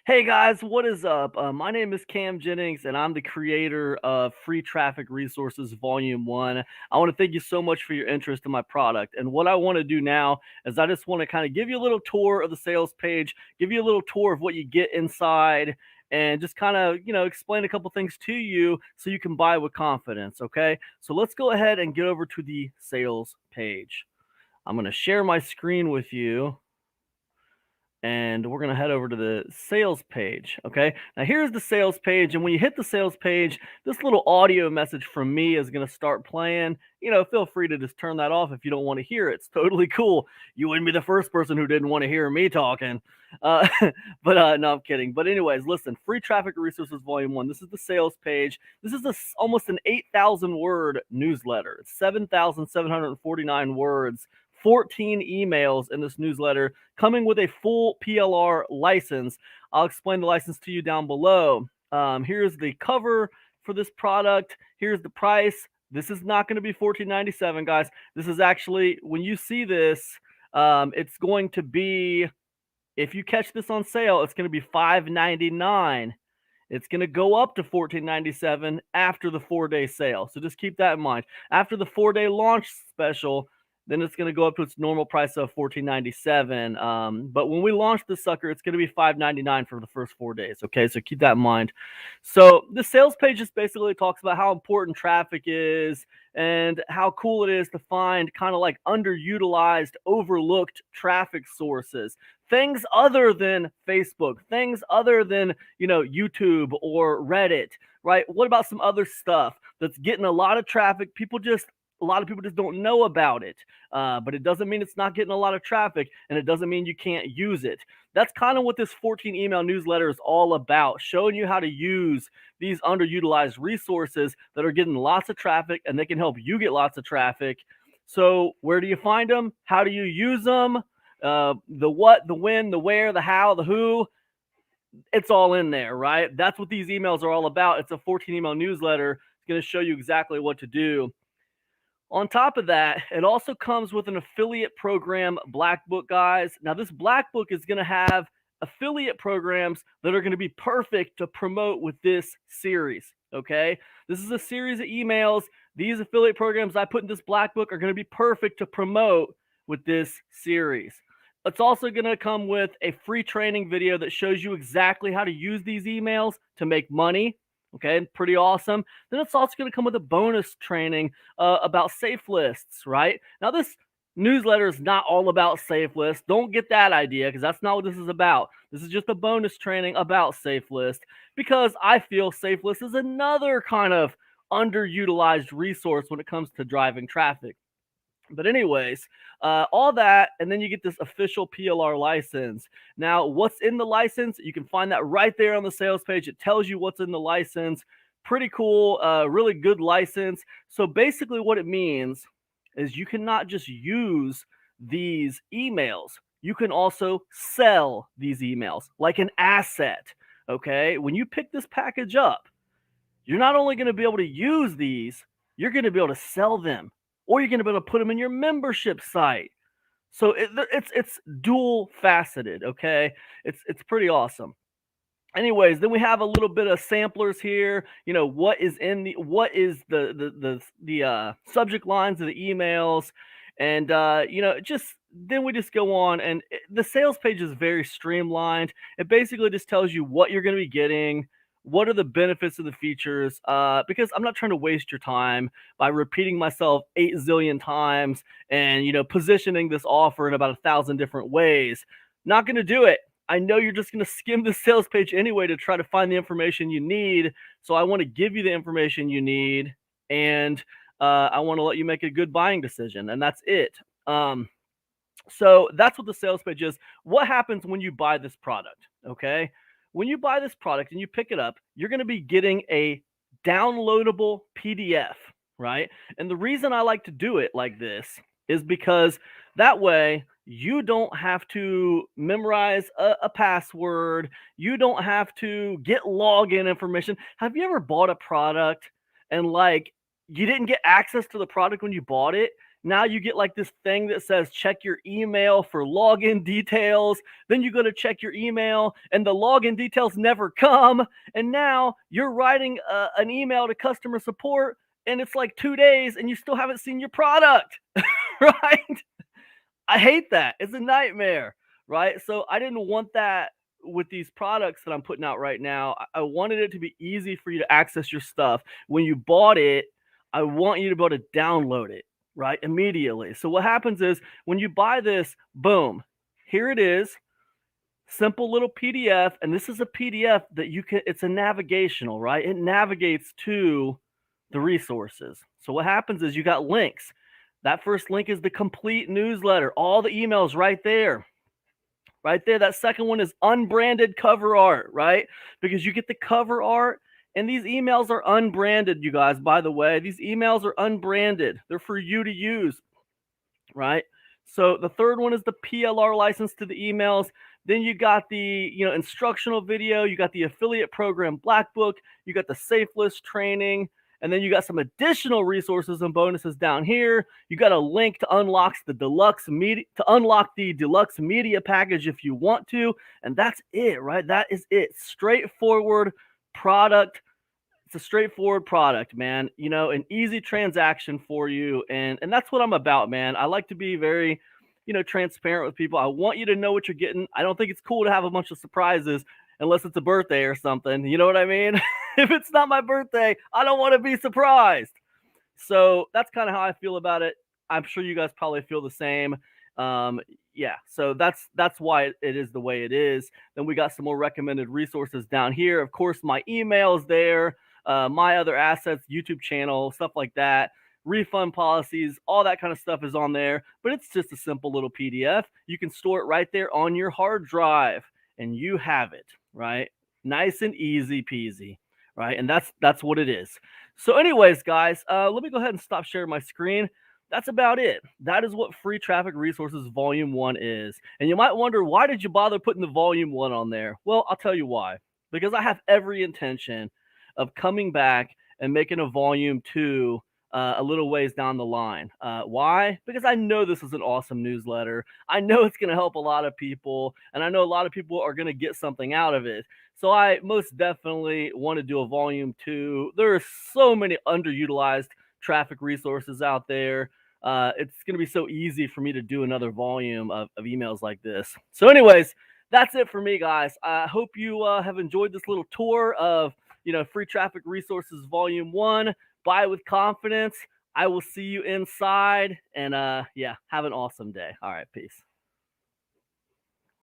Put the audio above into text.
Hey guys, what is up? My name is Cam Jennings, and I'm the creator of Free Traffic Resources Volume 1. I want to thank you so much for your interest in my product. And what I want to do now is I just want to kind of give you a little tour of the sales page, give you a little tour of what you get inside, and just kind of, explain a couple things to you so you can buy with confidence. Okay, so let's go ahead and get over to the sales page. I'm going to share my screen with you, and we're going to head over to the sales page. Okay, now here's the sales page, and when you hit the sales page, this little audio message from me is going to start playing. Feel free to just turn that off if you don't want to hear it. It's totally cool. You wouldn't be the first person who didn't want to hear me talking. uh, but no, I'm kidding. But anyways, listen, Free Traffic Resources Volume 1. This is the sales page. This is almost an 8,000 word newsletter. It's 7,749 words, 14 emails in this newsletter, coming with a full PLR license. I'll explain the license to you down below. Here's the cover for this product. Here's the price. This is not going to be $14.97, guys. This is actually, when you see this, it's going to be, if you catch this on sale, it's going to be $5.99. It's going to go up to $14.97 after the 4-day sale. So just keep that in mind. After the 4-day launch special, then it's going to go up to its normal price of $14.97. But when we launch this sucker, it's going to be $5.99 for the first 4 days. Okay, so keep that in mind. So the sales page just basically talks about how important traffic is and how cool it is to find kind of like underutilized, overlooked traffic sources. Things other than Facebook, things other than, YouTube or Reddit, right? What about some other stuff that's getting a lot of traffic? A lot of people just don't know about it. But it doesn't mean it's not getting a lot of traffic, and it doesn't mean you can't use it. That's kind of what this 14 email newsletter is all about, showing you how to use these underutilized resources that are getting lots of traffic, and they can help you get lots of traffic. So where do you find them? How do you use them? The what, the when, the where, the how, the who, it's all in there, right? That's what these emails are all about. It's a 14 email newsletter. It's going to show you exactly what to do. On top of that, it also comes with an affiliate program black book, guys. Now, this black book is going to have affiliate programs that are going to be perfect to promote with this series. Okay, this is a series of emails. These affiliate programs I put in this black book are going to be perfect to promote with this series. It's also going to come with a free training video that shows you exactly how to use these emails to make money. Okay, pretty awesome. Then it's also going to come with a bonus training about safe lists, right? Now, this newsletter is not all about safe lists. Don't get that idea, because that's not what this is about. This is just a bonus training about safe list, because I feel safe list is another kind of underutilized resource when it comes to driving traffic. But anyways, all that, and then you get this official PLR license. Now, what's in the license? You can find that right there on the sales page. It tells you what's in the license. Pretty cool, really good license. So basically what it means is you cannot just use these emails. You can also sell these emails like an asset, okay? When you pick this package up, you're not only going to be able to use these, you're going to be able to sell them, or you're going to be able to put them in your membership site. So it's dual faceted, okay? It's pretty awesome. Anyways, then we have a little bit of samplers here. What is the subject lines of the emails, and then we just go on, and the sales page is very streamlined. It basically just tells you what you're going to be getting, what are the benefits of the features, because I'm not trying to waste your time by repeating myself 8 zillion times and positioning this offer in about 1,000 different ways. Not going to do it. I know you're just going to skim the sales page anyway to try to find the information you need. So I want to give you the information you need, and I want to let you make a good buying decision, and that's it. So that's what the sales page is. What happens when you buy this product? Okay. When you buy this product and you pick it up, you're going to be getting a downloadable PDF, right? And the reason I like to do it like this is because that way you don't have to memorize a password. You don't have to get login information. Have you ever bought a product and you didn't get access to the product when you bought it, Now you get like this thing that says check your email for login details. Then you go to check your email and the login details never come. And now you're writing an email to customer support and it's like 2 days and you still haven't seen your product, right? I hate that. It's a nightmare, right? So I didn't want that with these products that I'm putting out right now. I wanted it to be easy for you to access your stuff. When you bought it, I want you to be able to download it, right? Immediately. So what happens is when you buy this, boom, here it is. Simple little PDF. And this is a PDF that you can, it's a navigational, right? It navigates to the resources. So what happens is you got links. That first link is the complete newsletter, all the emails right there. Right there. That second one is unbranded cover art, right? Because you get the cover art and these emails are unbranded, you guys, by the way. These emails are unbranded. They're for you to use, right? So the third one is the PLR license to the emails. Then you got the, instructional video, you got the affiliate program black book, you got the safe list training, and then you got some additional resources and bonuses down here. You got a link to unlock the deluxe media package if you want to, and that's it, right? That is it. Straightforward product. It's a straightforward product, man. An easy transaction for you, and that's what I'm about, man. I like to be very, transparent with people. I want you to know what you're getting. I don't think it's cool to have a bunch of surprises unless it's a birthday or something. You know what I mean? If it's not my birthday, I don't want to be surprised. So that's kind of how I feel about it. I'm sure you guys probably feel the same. Yeah, so that's why it is the way it is. Then we got some more recommended resources down here. Of course, my email's there, my other assets, YouTube channel, stuff like that. Refund policies, all that kind of stuff is on there, but it's just a simple little PDF. You can store it right there on your hard drive and you have it, right? Nice and easy peasy, right? And that's what it is. So anyways, guys, let me go ahead and stop sharing my screen. That's about it. That is what Free Traffic Resources Volume 1 is. And you might wonder, why did you bother putting the Volume 1 on there? Well, I'll tell you why. Because I have every intention of coming back and making a Volume 2 a little ways down the line. Why? Because I know this is an awesome newsletter. I know it's going to help a lot of people, and I know a lot of people are going to get something out of it. So I most definitely want to do a volume 2. There are so many underutilized traffic resources out there. It's going to be so easy for me to do another volume of emails like this. So anyways, that's it for me, guys. I hope you have enjoyed this little tour of, Free Traffic Resources Volume 1. Buy with confidence. I will see you inside. And yeah, have an awesome day. All right, peace.